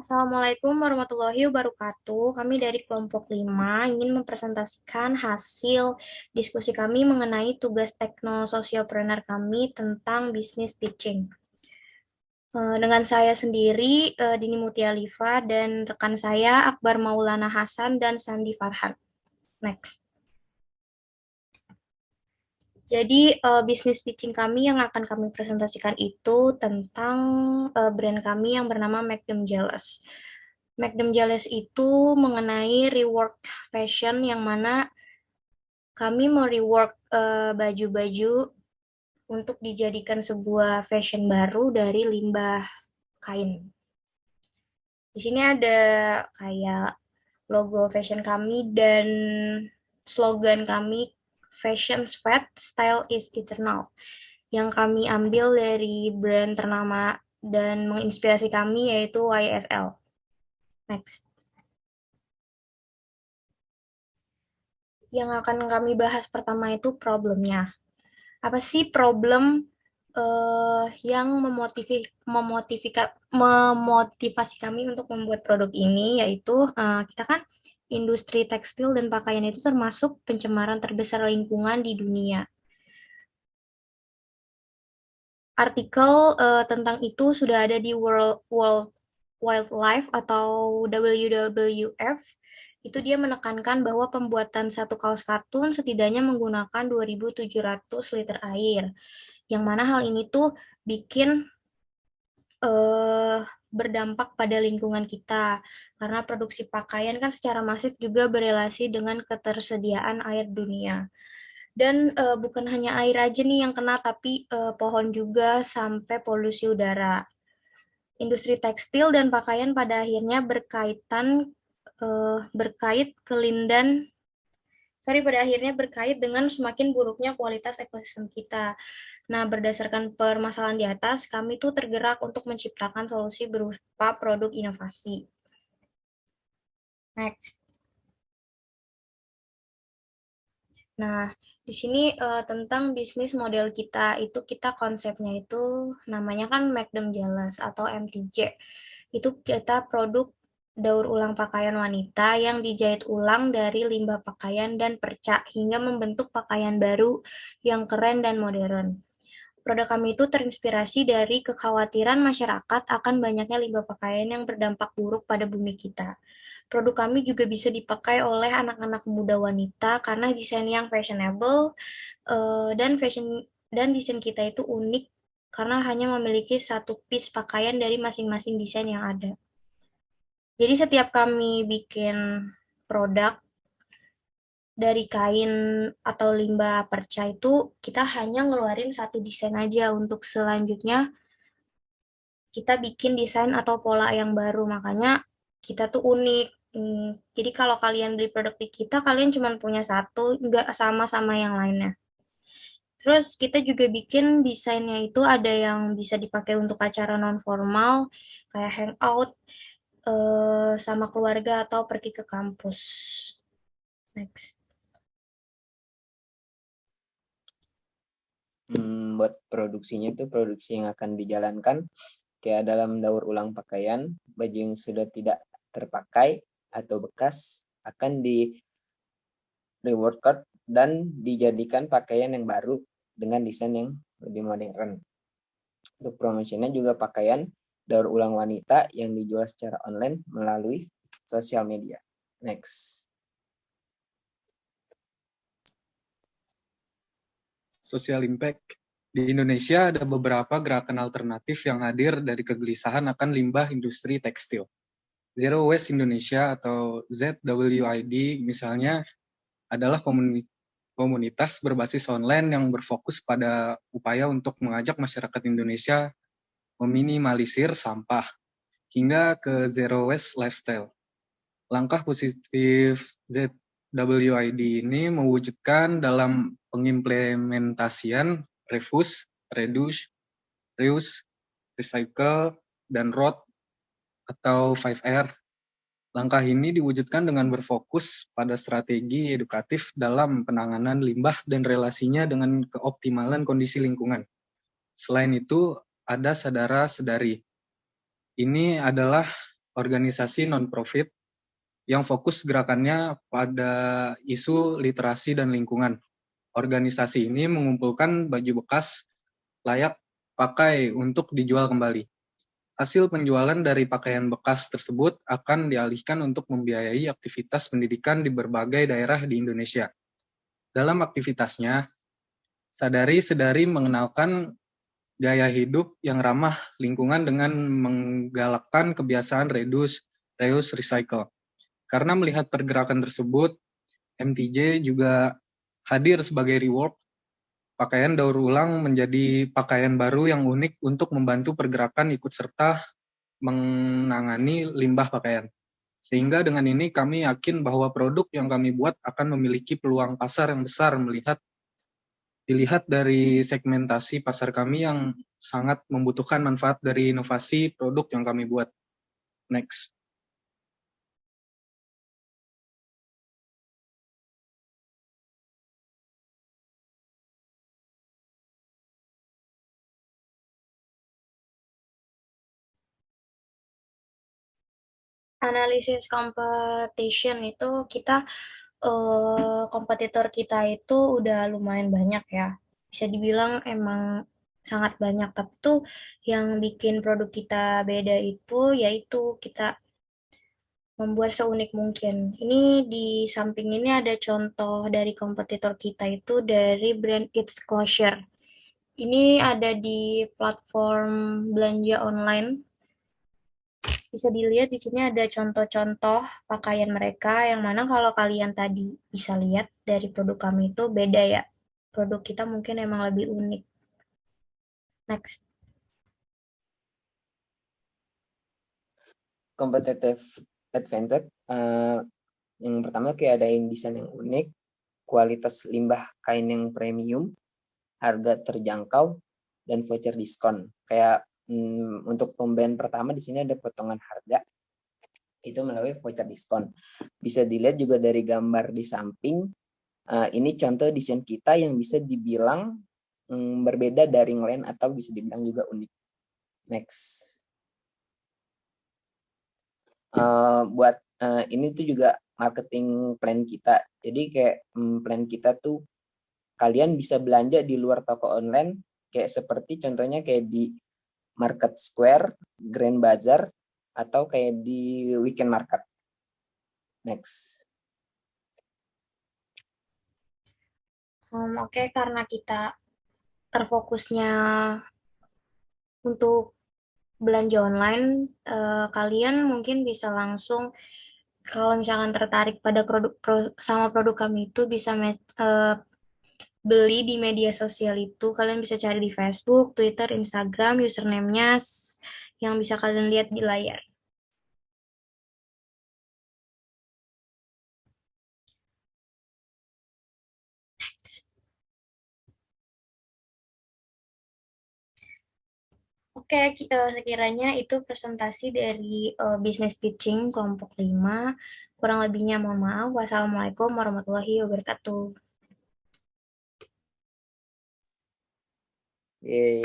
Assalamualaikum warahmatullahi wabarakatuh. Kami dari kelompok 5 ingin mempresentasikan hasil diskusi kami mengenai tugas teknososiopreneur kami tentang bisnis pitching. Dengan saya sendiri, Dini Mutia Liva, dan rekan saya Akbar Maulana Hasan dan Sandi Farhan. Next. Jadi, bisnis pitching kami yang akan kami presentasikan itu tentang brand kami yang bernama Make Them Jealous. Make Them Jealous itu mengenai rework fashion yang mana kami mau rework baju-baju untuk dijadikan sebuah fashion baru dari limbah kain. Di sini ada kayak logo fashion kami dan slogan kami Fashion Sweat, Style is Eternal, yang kami ambil dari brand ternama dan menginspirasi kami yaitu YSL. Next. Yang akan kami bahas pertama itu problemnya. Apa sih problem yang memotivasi kami untuk membuat produk ini, yaitu kita kan industri tekstil dan pakaian itu termasuk pencemaran terbesar lingkungan di dunia. Artikel tentang itu sudah ada di World Wildlife atau WWF. Itu dia menekankan bahwa pembuatan satu kaos katun setidaknya menggunakan 2.700 liter air. Yang mana hal ini tuh bikin berdampak pada lingkungan kita. Karena produksi pakaian kan secara masif juga berelasi dengan ketersediaan air dunia. Dan bukan hanya air aja nih yang kena, tapi pohon juga sampai polusi udara. Industri tekstil dan pakaian pada akhirnya pada akhirnya berkait dengan semakin buruknya kualitas ekosistem kita. Nah, berdasarkan permasalahan di atas, kami tuh tergerak untuk menciptakan solusi berupa produk inovasi. Next. Nah, di sini tentang bisnis model kita itu kita konsepnya itu namanya kan Make Them Jealous atau MTJ. Itu kita produk daur ulang pakaian wanita yang dijahit ulang dari limbah pakaian dan perca hingga membentuk pakaian baru yang keren dan modern. Produk kami itu terinspirasi dari kekhawatiran masyarakat akan banyaknya limbah pakaian yang berdampak buruk pada bumi kita. Produk kami juga bisa dipakai oleh anak-anak muda wanita karena desain yang fashionable dan desain kita itu unik karena hanya memiliki satu piece pakaian dari masing-masing desain yang ada. Jadi setiap kami bikin produk dari kain atau limbah perca itu kita hanya ngeluarin satu desain aja. Untuk selanjutnya kita bikin desain atau pola yang baru, makanya kita tuh unik. Jadi kalau kalian beli produk di kita, kalian cuma punya satu, nggak sama-sama yang lainnya. Terus kita juga bikin desainnya itu ada yang bisa dipakai untuk acara non formal, kayak hangout sama keluarga atau pergi ke kampus. Next. Buat produksinya itu produksi yang akan dijalankan kayak dalam daur ulang pakaian, baju yang sudah tidak terpakai atau bekas akan di rework dan dijadikan pakaian yang baru dengan desain yang lebih modern. Untuk promosinya juga pakaian daur ulang wanita yang dijual secara online melalui sosial media. Next. Social impact. Di Indonesia ada beberapa gerakan alternatif yang hadir dari kegelisahan akan limbah industri tekstil. Zero Waste Indonesia atau ZWID misalnya adalah komunitas berbasis online yang berfokus pada upaya untuk mengajak masyarakat Indonesia meminimalisir sampah hingga ke Zero Waste Lifestyle. Langkah positif ZWID ini mewujudkan dalam pengimplementasian refuse, reduce, reuse, recycle, dan road atau 5R. Langkah ini diwujudkan dengan berfokus pada strategi edukatif dalam penanganan limbah dan relasinya dengan keoptimalan kondisi lingkungan. Selain itu, ada sadara-sedari. Ini adalah organisasi non-profit yang fokus gerakannya pada isu literasi dan lingkungan. Organisasi ini mengumpulkan baju bekas layak pakai untuk dijual kembali. Hasil penjualan dari pakaian bekas tersebut akan dialihkan untuk membiayai aktivitas pendidikan di berbagai daerah di Indonesia. Dalam aktivitasnya, Sadari-Sedari mengenalkan gaya hidup yang ramah lingkungan dengan menggalakkan kebiasaan reduce, reuse, recycle. Karena melihat pergerakan tersebut, MTJ juga hadir sebagai reward. Pakaian daur ulang menjadi pakaian baru yang unik untuk membantu pergerakan ikut serta menangani limbah pakaian. Sehingga dengan ini kami yakin bahwa produk yang kami buat akan memiliki peluang pasar yang besar dilihat dari segmentasi pasar kami yang sangat membutuhkan manfaat dari inovasi produk yang kami buat. Next. Analisis competition itu kita kompetitor kita itu udah lumayan banyak ya. Bisa dibilang emang sangat banyak, tapi tuh yang bikin produk kita beda itu yaitu kita membuat seunik mungkin. Ini di samping ini ada contoh dari kompetitor kita itu dari brand It's Closure. Ini ada di platform belanja online. Bisa dilihat di sini ada contoh-contoh pakaian mereka yang mana kalau kalian tadi bisa lihat dari produk kami itu beda ya. Produk kita mungkin emang lebih unik. Next. Competitive advantage, yang pertama kayak ada desain yang unik, kualitas limbah kain yang premium, harga terjangkau, dan voucher diskon. Kayak untuk pembelian pertama di sini ada potongan harga itu melalui voucher diskon. Bisa dilihat juga dari gambar di samping. Ini contoh desain kita yang bisa dibilang berbeda dari yang lain atau bisa dibilang juga unik. Next. Buat ini tuh juga marketing plan kita. Jadi kayak plan kita tuh kalian bisa belanja di luar toko online kayak seperti contohnya kayak di Market Square, Grand Bazaar, atau kayak di Weekend Market. Next. Oke, karena kita terfokusnya untuk belanja online, kalian mungkin bisa langsung kalau misalkan tertarik pada sama produk kami itu bisa beli di media sosial itu. Kalian bisa cari di Facebook, Twitter, Instagram, username-nya yang bisa kalian lihat di layar. Oke, sekiranya itu presentasi dari Business Pitching kelompok 5. Kurang lebihnya mohon maaf. Wassalamualaikum warahmatullahi wabarakatuh. Yeay.